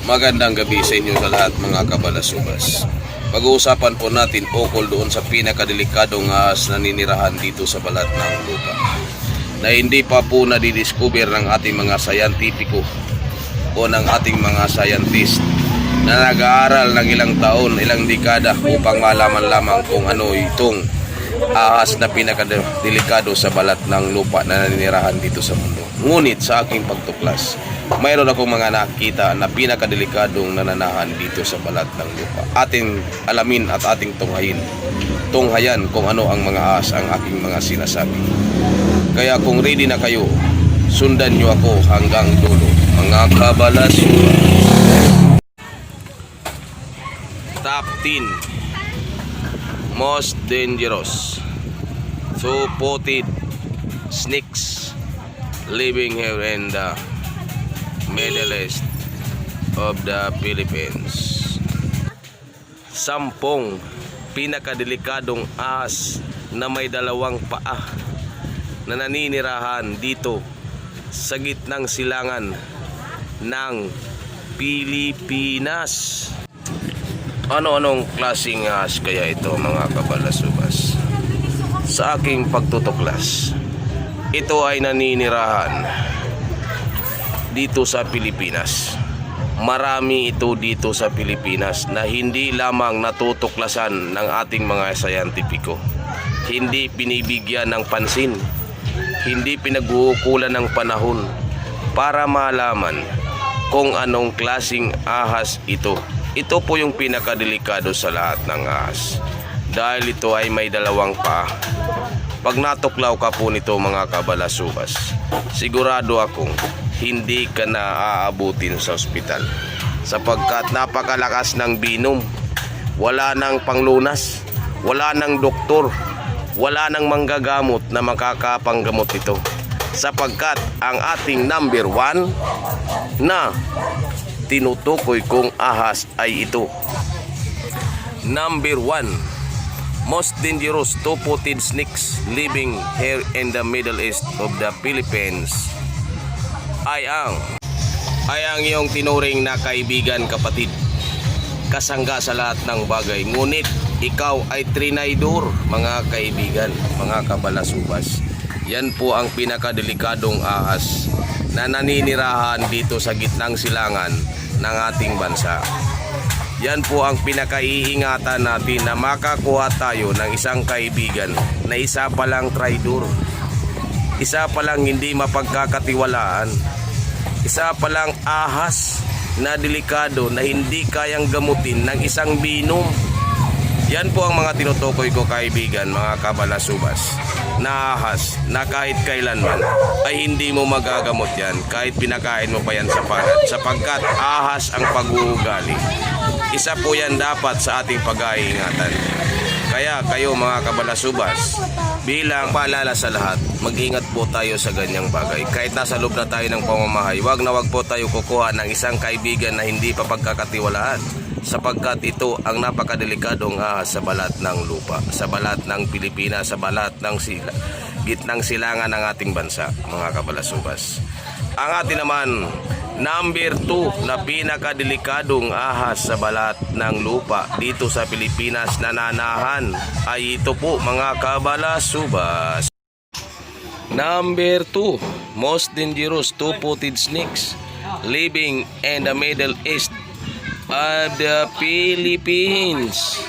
Magandang gabi sa inyo sa lahat mga kabalasubas. Pag-uusapan po natin ukol doon sa pinakadelikadong ahas na ninirahan dito sa balat ng lupa na hindi pa po nadidiscover ng ating mga sayantipiko o ng ating mga scientist na nag-aaral ng ilang taon, ilang dekada upang malaman lamang kung ano itong ahas na pinakadelikado sa balat ng lupa na naninirahan dito sa mundo. Ngunit sa aking pagtuklas, mayroon akong mga nakita na pinakadelikadong nananahan dito sa balat ng lupa. Ating alamin at ating tunghayan kung ano ang mga ahas ang aking mga sinasabi. Kaya kung ready na kayo, sundan nyo ako hanggang dulo, mga kabalasubas. Top 10 most dangerous two-footed snakes living here in the Middle East of the Philippines. 10 pinakadelikadong ahas na may dalawang paa na naninirahan dito sa gitnang silangan ng Pilipinas. Ano-anong klaseng ahas kaya ito mga kabalasubas? Sa aking pagtutuklas, ito ay naninirahan dito sa Pilipinas. Marami ito dito sa Pilipinas na hindi lamang natutuklasan ng ating mga sayantipiko. Hindi binibigyan ng pansin, hindi pinag-uukulan ng panahon para malaman kung anong klaseng ahas ito. Ito po yung pinakadelikado sa lahat ng ahas dahil ito ay may dalawang paa. Pag natuklaw ka po nito mga kabalasubas, sigurado akong hindi ka na aabutin sa ospital sapagkat napakalakas ng binom. Wala nang panglunas, wala nang doktor, wala nang manggagamot na makakapanggamot ito sapagkat ang ating number 1 na tinutukoy kong ahas ay ito. Number 1 most dangerous two-footed snakes living here in the Middle East of the Philippines ay ang iyong tinuring na kaibigan, kapatid, kasangga sa lahat ng bagay. Ngunit ikaw ay trinaydor mga kaibigan, mga kabalasubas. Yan po ang pinakadelikadong ahas na naninirahan dito sa gitnang silangan ng ating bansa. Yan po ang pinakaiingatan natin na makakuha tayo ng isang kaibigan na isa palang traidor, isa palang hindi mapagkakatiwalaan, isa palang ahas na delikado na hindi kayang gamutin ng isang binom. Yan po ang mga tinutukoy ko kaibigan, mga kabalasubas, na ahas na kahit kailanman ay hindi mo magagamot yan kahit pinakain mo pa yan sa panat, sapagkat ahas ang pag-uugali. Isa po yan dapat sa ating pag-iingatan. Kaya kayo mga kabalasubas, bilang paalala sa lahat, mag-ingat po tayo sa ganyang bagay. Kahit nasa loob na tayo ng pamamahay, wag po tayo kukuha ng isang kaibigan na hindi pa pagkakatiwalaan, sapagkat ito ang napakadelikadong ahas sa balat ng lupa, sa balat ng Pilipinas, sa balat ng gitnang silangan ng ating bansa, mga kabalasubas. Ang atin naman number 2 na pinakadelikadong ahas sa balat ng lupa dito sa Pilipinas na nananahan ay ito po mga kabalasubas. Number 2 most dangerous two-footed snakes living in the Middle East of the Philippines.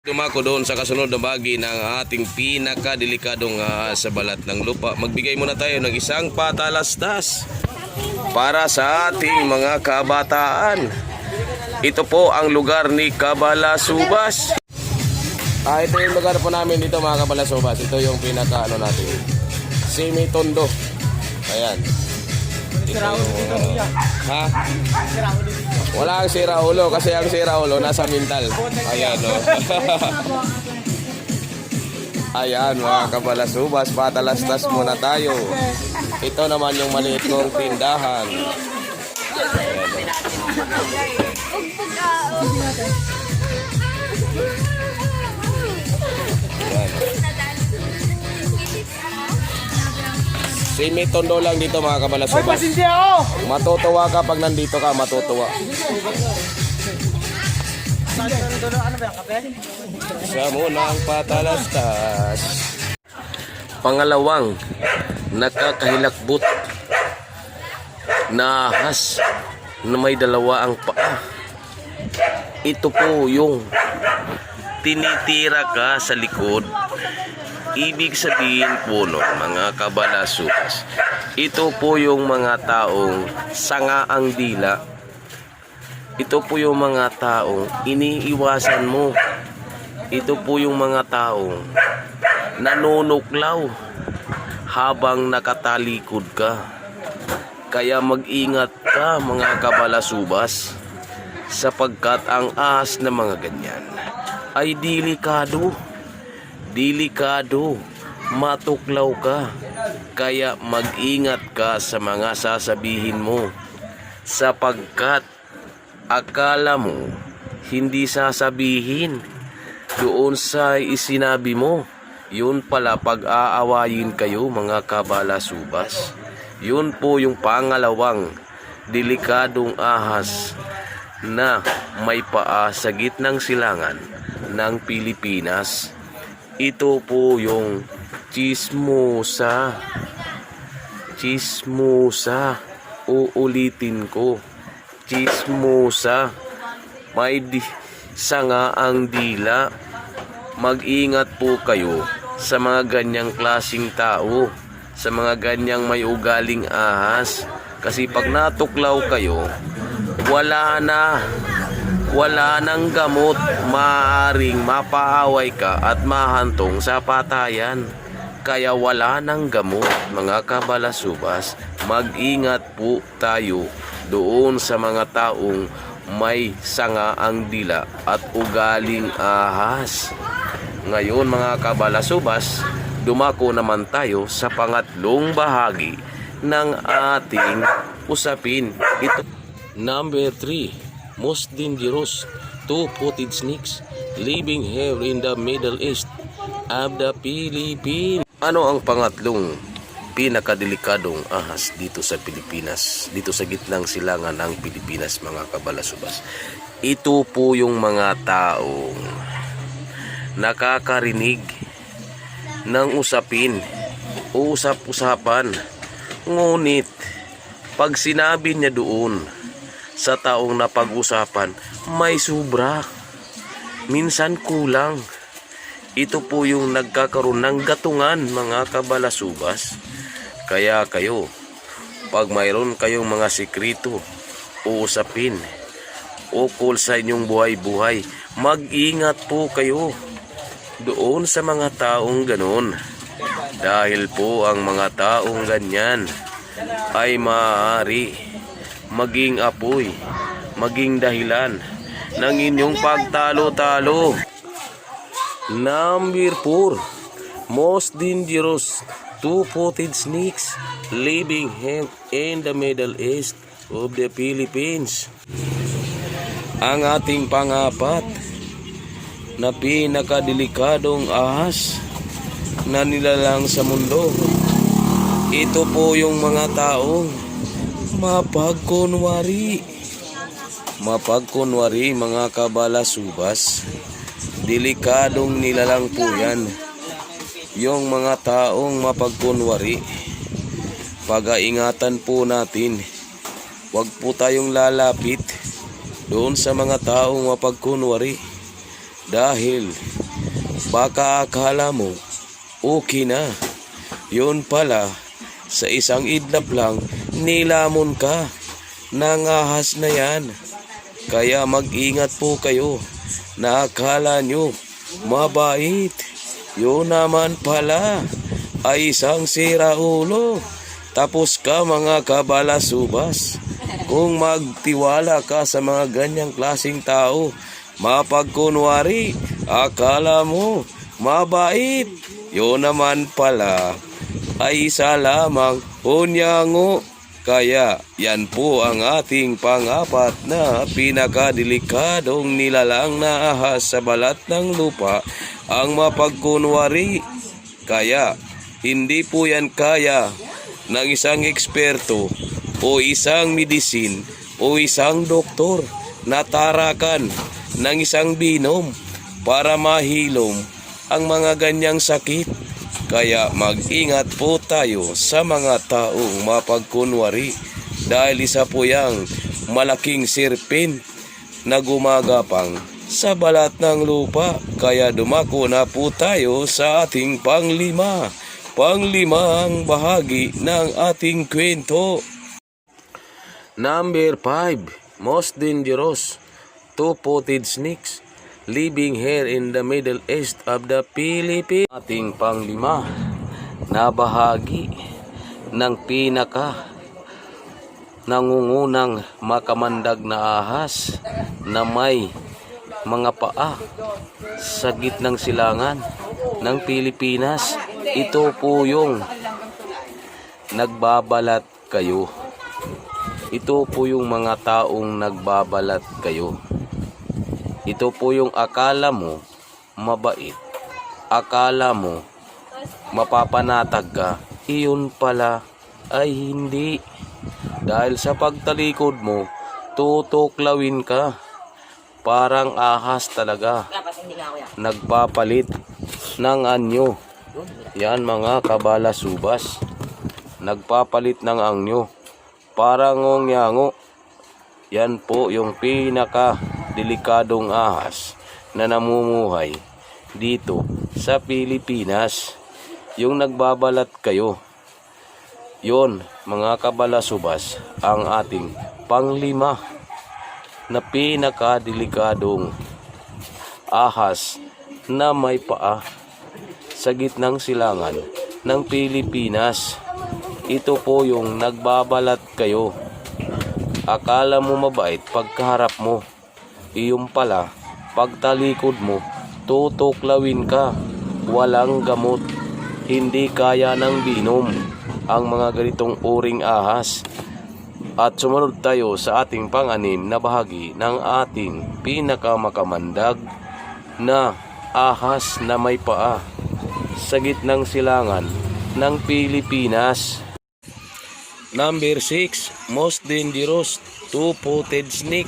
Dumako doon sa kasunod na bahagi ng ating pinakadelikadong ahas sa balat ng lupa. Magbigay muna tayo ng isang patalastas para sa ating mga kabataan. Ito po ang lugar ni Kabalasubas. Ito yung lugar po namin dito mga kabalasubas. Ito yung pinaka natin, Simi-Tondo. Ayan. Ha? Wala ang siraulo kasi ang siraulo nasa mental. Ayan o. Ayan mga kabalasubas, patalastas muna tayo. Ito naman yung maliit kong tindahan. Ayan. Semi-tondo lang dito mga kabalasubas. Pasensya ako! Matutuwa ka pag nandito ka, matutuwa. Ano ba yung kape? Siya muna ang patalastas. Pangalawang nakakahilakbot na ahas na may dalawa ang paa. Ito po yung tinitira ka sa likod. Ibig sabihin po nun, mga kabalasubas, ito po yung mga taong sanga ang dila. Ito po yung mga taong iniiwasan mo. Ito po yung mga taong nanunuklaw habang nakatalikod ka. Kaya mag-ingat ka mga kabalasubas, sapagkat ang ahas na mga ganyan ay delikado. Delikado, matuklaw ka. Kaya mag-ingat ka sa mga sasabihin mo, sapagkat akala mo hindi sasabihin doon sa isinabi mo. Yun pala pag-aawayin kayo mga kabalasubas. Yun po yung pangalawang delikadong ahas na may paa sa gitnang silangan ng Pilipinas. Ito po yung chismosa. Chismosa. Uulitin ko. Chismosa. May sanga ang dila. Mag-ingat po kayo sa mga ganyang klasing tao, sa mga ganyang may ugaling ahas. Kasi pag natuklaw kayo, wala nang gamot. Maaaring mapaaway ka at mahantong sa patayan. Kaya wala nang gamot mga kabalasubas. Mag-ingat po tayo doon sa mga taong may sanga ang dila at ugaling ahas. Ngayon mga kabalasubas, dumako naman tayo sa pangatlong bahagi ng ating usapin. Ito, number 3, most dangerous two-footed snakes living here in the Middle East of the Philippines. Ano ang pangatlong pinakadelikadong ahas dito sa Pilipinas, dito sa gitnang silangan ng Pilipinas mga kabalasubas? Ito po yung mga taong nakakarinig ng usapin, usap-usapan, ngunit pag sinabi niya doon sa taong napag-usapan, may sobra, minsan kulang. Ito po yung nagkakaroon ng gatungan mga kabalasubas. Kaya kayo, pag mayroon kayong mga sikreto o usapin ukol sa inyong buhay-buhay, mag-ingat po kayo doon sa mga taong ganon. Dahil po ang mga taong ganyan ay maaari maging apoy, maging dahilan ng inyong pagtalo-talo. Number 4, most dangerous two-footed snakes living in the Middle East of the Philippines. Ang ating pang-apat na pinakadelikadong ahas na nilalang sa mundo, ito po yung mga taong mapagkunwari. Mapagkunwari mga kabalasubas. Delikadong nilalang po yan. Yung mga taong mapagkunwari. Pag-aingatan po natin. Huwag po tayong lalapit doon sa mga taong mapagkunwari. Dahil baka akala mo okay na. Yun pala, sa isang idlap lang nilamon ka ng ahas na yan. Kaya mag-ingat po kayo na akala nyo mabait. Yun naman pala ay isang siraulo. Tapos ka mga kabalasubas, kung magtiwala ka sa mga ganyang klaseng tao, mapagkunwari, akala mo mabait, yun naman pala ay isa lamang unyango. Kaya yan po ang ating pang-apat na pinakadelikadong nilalang na ahas sa balat ng lupa, ang mapagkunwari. Kaya hindi po yan kaya ng isang eksperto o isang medisin o isang doktor na tarakan ng isang binom para mahilom ang mga ganyang sakit. Kaya mag-ingat po tayo sa mga taong mapagkunwari dahil isa po yang malaking sirpin na gumagapang sa balat ng lupa. Kaya dumako na po tayo sa ating panglimang bahagi ng ating kwento. Number 5. Most dangerous two-footed snakes living here in the Middle East of the Philippines. Ating panglima na bahagi ng pinaka nangungunang makamandag na ahas na may mga paa sa gitnang silangan ng Pilipinas. Ito po yung nagbabalat kayo. Ito po yung mga taong nagbabalat kayo. Ito po yung akala mo mabait. Akala mo mapapanatag ka. Iyon pala ay hindi. Dahil sa pagtalikod mo, tutuklawin ka. Parang ahas talaga. Nagpapalit ng anyo. Yan mga kabalasubas. Nagpapalit ng anyo. Parang ngongyango. Yan po yung pinaka delikadong ahas na namumuhay dito sa Pilipinas. Yung nagbabalat kayo. Yon mga kabalasubas ang ating panglima na pinaka delikadong ahas na may paa sa gitnang silangan ng Pilipinas. Ito po yung nagbabalat kayo. Akala mo mabait pagkaharap mo. Iyong pala, pagtalikod mo, tutuklawin ka. Walang gamot. Hindi kaya ng binom ang mga ganitong uring ahas. At sumunod tayo sa ating pang-anim na bahagi ng ating pinakamakamandag na ahas na may paa sa gitnang silangan ng Pilipinas. Number 6. Most dangerous two-footed snake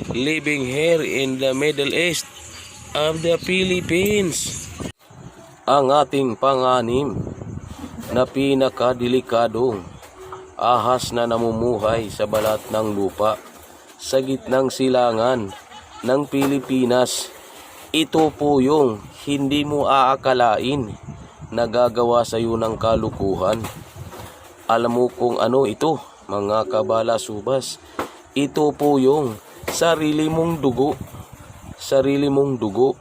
living here in the Middle East of the Philippines. Ang ating pang-anim na pinakadelikadong ahas na namumuhay sa balat ng lupa sa gitnang silangan ng Pilipinas. Ito po yung hindi mo aakalain na gagawa sa iyo ng kalukuhan. Alam mo kung ano ito, mga kabalasubas? Ito po yung sarili mong dugo. Sarili mong dugo.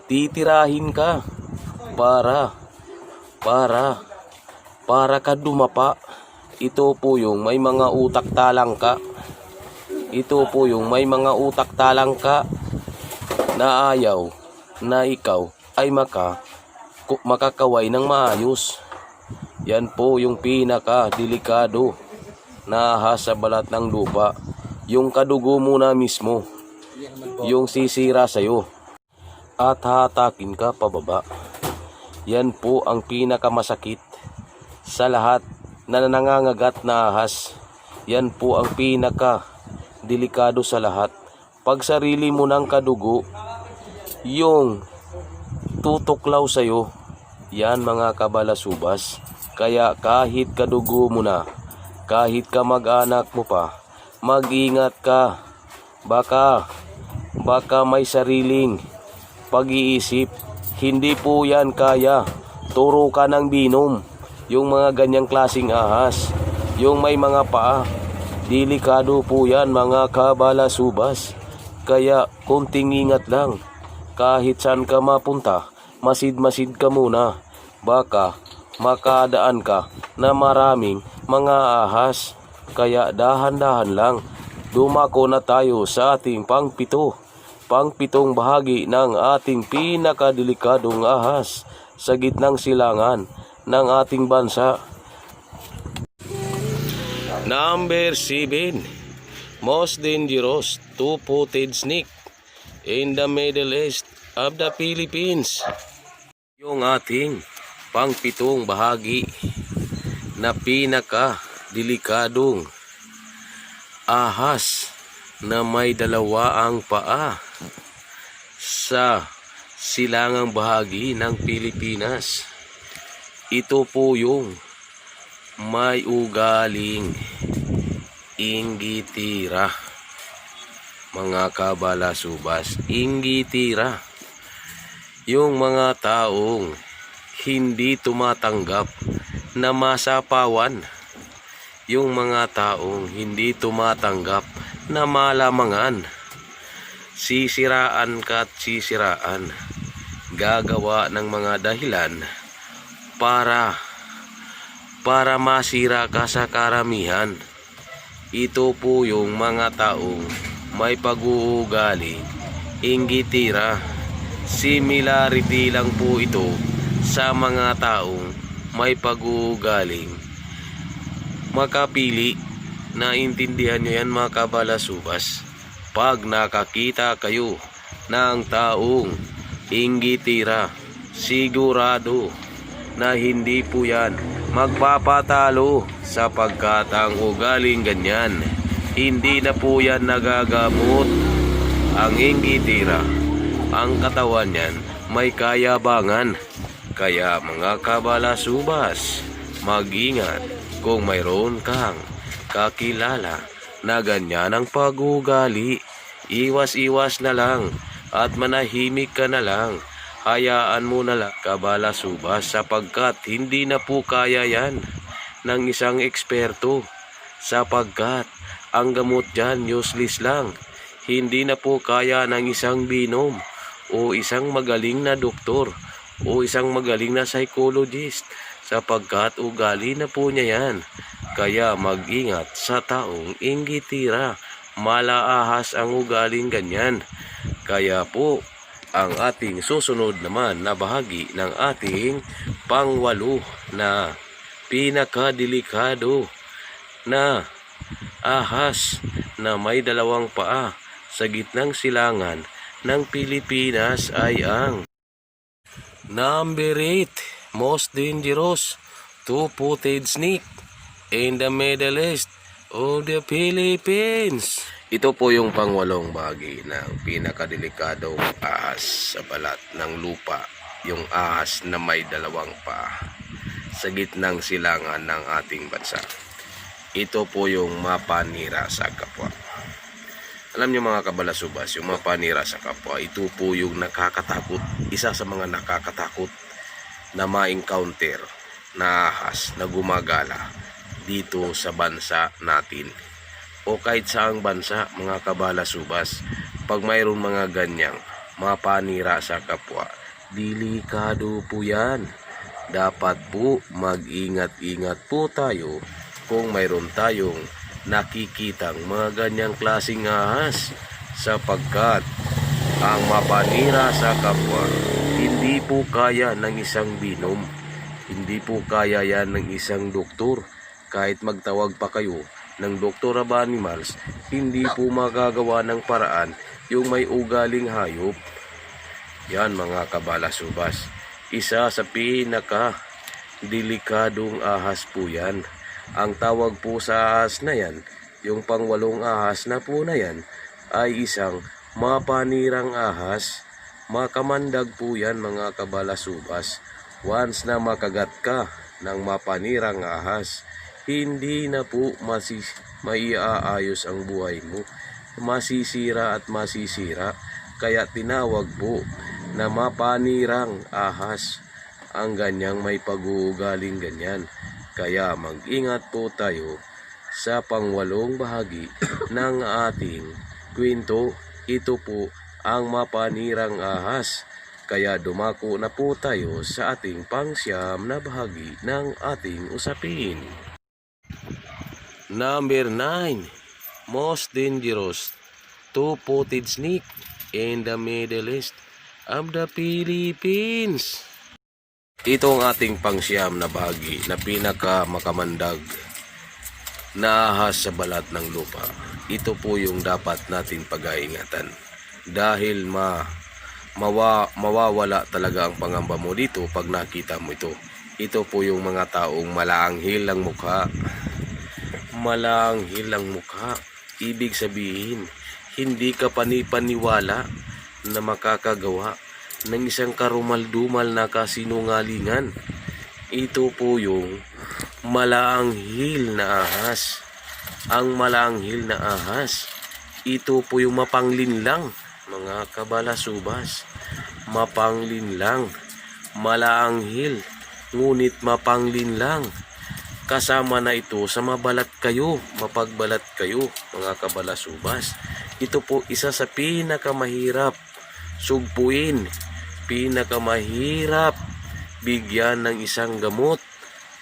Titirahin ka para ka dumapa. Ito po yung may mga utak talang ka. Ito po yung may mga utak talang ka na ayaw na ikaw ay makakaway ng maayos. Yan po yung pinaka-delikado na ahas sa balat ng lupa. Yung kadugo mo na mismo. Yung sisira sa'yo. At hatakin ka pababa. Yan po ang pinakamasakit sa lahat na nangangagat na ahas. Yan po ang pinaka-delikado sa lahat. Pag sarili mo ng kadugo, yung tutuklaw sa'yo. Yan mga kabalasubas. Kaya kahit kadugo mo na, kahit kamag-anak mo pa, mag-ingat ka. Baka may sariling pag-iisip. Hindi po yan kaya. Turo ka ng binom. Yung mga ganyang klaseng ahas. Yung may mga paa. Delikado po yan mga kabalasubas. Kaya kunting ingat lang. Kahit saan ka mapunta, masid-masid ka muna. Baka makadaan ka na maraming mga ahas. Kaya dahan-dahan lang. Dumako na tayo sa ating pangpitong bahagi ng ating pinakadelikadong ahas sa gitnang silangan ng ating bansa. Number 7. Most dangerous two-footed snake in the Middle East of the Philippines. Yung ating pangpitong bahagi na pinaka-delikadong ahas na may dalawang paa sa silangang bahagi ng Pilipinas. Ito po yung may ugaling inggitira, mga kabalasubas. Inggitira, yung mga taong hindi tumatanggap na masapawan, yung mga taong hindi tumatanggap na malamangan, sisiraan ka at sisiraan, gagawa ng mga dahilan para masira ka sa karamihan. Ito po yung mga taong may pag-uugali inggitira. Similarity lang po ito sa mga taong may pag-uugaling makapili. Naintindihan nyo yan, mga kabalasubas? Pag nakakita kayo ng taong inggitira, sigurado na hindi po yan magpapatalo, sapagkat ang ugaling ganyan, hindi na po yan nagagamot. Ang inggitira, ang katawan yan may kayabangan. Kaya mga kabalasubas, mag-ingat kung mayroon kang kakilala na ganyan ang pag-ugali. Iwas-iwas na lang at manahimik ka na lang. Hayaan mo na lang, kabalasubas, sapagkat hindi na po kaya yan ng isang eksperto, sapagkat ang gamot dyan useless lang. Hindi na po kaya ng isang binom o isang magaling na doktor o isang magaling na psychologist, sapagkat ugali na po niya yan. Kaya mag-ingat sa taong inggitira. Malaahas ang ugaling ganyan. Kaya po, ang ating susunod naman na bahagi ng ating pangwalo na pinakadelikado na ahas na may dalawang paa sa gitnang silangan ng Pilipinas ay ang number 8 most dangerous two-footed snake in the Middle East of the Philippines. Ito po yung pangwalong bahagi ng pinakadelikadong ahas sa balat ng lupa, yung ahas na may dalawang paa sa gitnang silangan ng ating bansa. Ito po yung mapanira sa kapwa. Alam niyo mga kabalasubas, yung mapanira sa kapwa, ito po yung nakakatakot, isa sa mga nakakatakot na ma-encounter na ahas na gumagala dito sa bansa natin o kahit saang bansa, mga kabalasubas. Pag mayroon mga ganyang mapanira sa kapwa, delikado po yan. Dapat po mag-ingat-ingat po tayo kung mayroon tayong nakikitang mga ganyang klaseng ahas, sapagkat ang mapanira sa kapwa hindi po kaya ng isang binom, hindi po kaya yan ng isang doktor. Kahit magtawag pa kayo ng Dr. of Animals, hindi po magagawa ng paraan yung may ugaling hayop. Yan mga kabalasubas, isa sa pinaka delikadong ahas po yan. Ang tawag po sa ahas na yan, yung pangwalong ahas na po na yan, ay isang mapanirang ahas. Makamandag po yan mga kabalasubas. Once na makagat ka ng mapanirang ahas, hindi na po maiaayos ang buhay mo. Masisira at masisira. Kaya tinawag po na mapanirang ahas ang ganyang may pag-uugaling ganyan. Kaya mag-ingat po tayo sa pangwalong bahagi ng ating kwento. Ito po ang mapanirang ahas. Kaya dumako na po tayo sa ating pangsyam na bahagi ng ating usapin. Number 9 most dangerous two-footed snake in the Middle East of the Philippines. Ito ang ating pangsyam na bahagi na pinakamakamandag na ahas sa balat ng lupa. Ito po yung dapat natin pag-aingatan, dahil mawawala talaga ang pangamba mo dito pag nakita mo ito. Ito po yung mga taong malaanghel ang mukha. Malaanghel ang mukha. Ibig sabihin, hindi ka panipaniwala na makakagawa ng isang karumal-dumal na kasinungalingan. Ito po yung malaanghel na ahas. Ang malaanghel na ahas, ito po yung mapanglinlang, mga kabalasubas. Mapanglinlang, malaanghel, ngunit mapanglinlang. Kasama na ito sa mabalat kayo, mapagbalat kayo, mga kabalasubas. Ito po isa sa pinakamahirap sugpuin, pinakamahirap bigyan ng isang gamot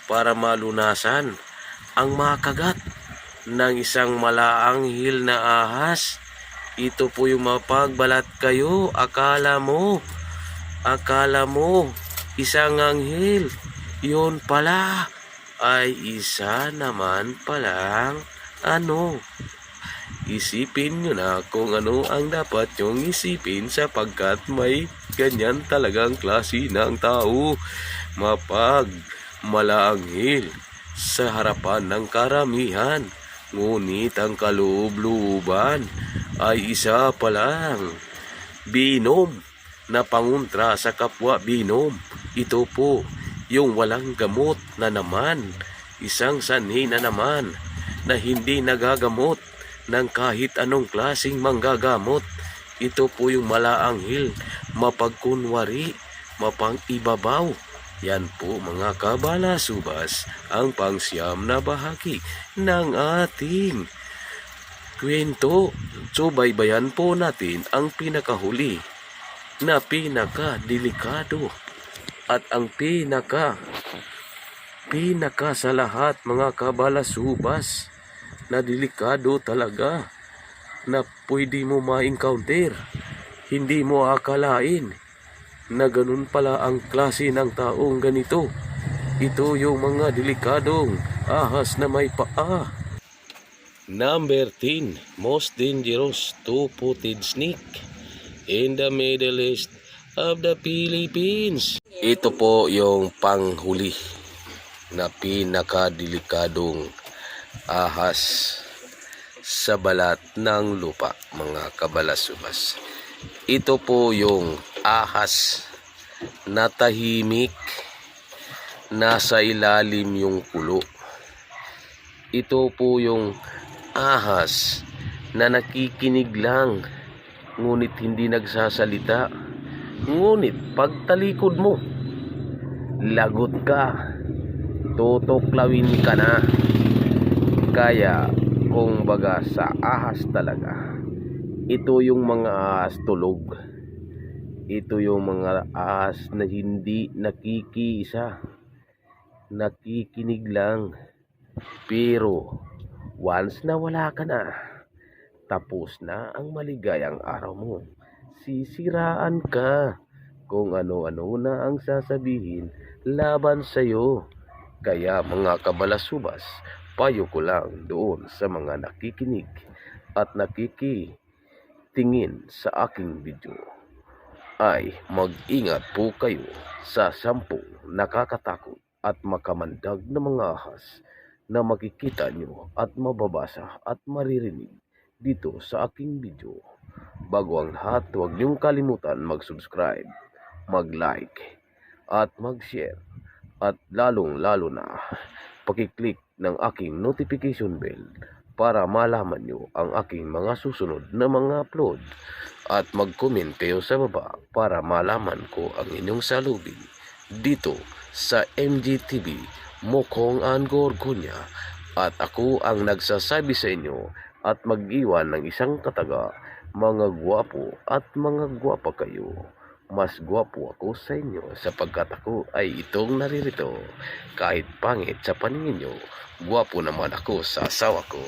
para malunasan ang makagat ng isang malaanghel na ahas. Ito po yung mapagbalat kayo, akala mo isang anghel, yun pala ay isa naman palang isipin nyo na kung ano ang dapat nyong isipin, sapagkat may ganyan talagang klase ng tao, malaanghel sa harapan ng karamihan, ngunit ang kaloob-looban ay isa palang binom na panguntra sa kapwa binom. Ito po yung walang gamot na naman, isang sanhi na naman na hindi nagagamot ng kahit anong klaseng manggagamot. Ito po yung malaanghel, mapagkunwari, mapangibabaw. Yan po mga kabalasubas ang pangsiyam na bahagi ng ating kwento. So baybayan po natin ang pinakahuli na pinakadelikado at ang pinaka sa lahat, mga kabalasubas, na delikado talaga, na pwede mo ma-encounter. Hindi mo akalain na ganun pala ang klase ng taong ganito. Ito yung mga delikadong ahas na may paa. Number 10, most dangerous two-footed snake in the Middle East of the Philippines. Ito po yung panghuli na pinakadelikadong ahas sa balat ng lupa, mga kabalasubas. Ito po yung ahas na tahimik, nasa ilalim yung kulo. Ito po yung ahas na nakikinig lang, ngunit hindi nagsasalita. Ngunit pagtalikod mo, lagot ka, tutuklawin ka na. Kaya kung baga sa ahas talaga, ito yung mga ahas tulog. Ito yung mga ahas na hindi nakikiisa, nakikinig lang. Pero once na wala ka na, tapos na ang maligayang araw mo. Sisiraan ka kung ano-ano na ang sasabihin laban sa'yo. Kaya mga kabalasubas, payo ko lang doon sa mga nakikinig at nakikitingin sa aking video, ay mag-ingat po kayo sa 10 nakakatakot at makamandag na mga ahas na makikita nyo at mababasa at maririnig dito sa aking video. Bago ang lahat, huwag niyong kalimutan mag-subscribe, mag-like, at mag-share. At lalong-lalo na, pakiclick ng aking notification bell para malaman nyo ang aking mga susunod na mga upload. At mag-comment kayo sa baba para malaman ko ang inyong salubin dito sa MGTV Mokong Angkor Gunya. At ako ang nagsasabi sa inyo at mag-iwan ng isang kataga, mga gwapo at mga gwapa kayo. Mas gwapo ako sa inyo sapagkat ako ay itong naririto. Kahit pangit sa paningin nyo, gwapo naman ako sa asawa ko.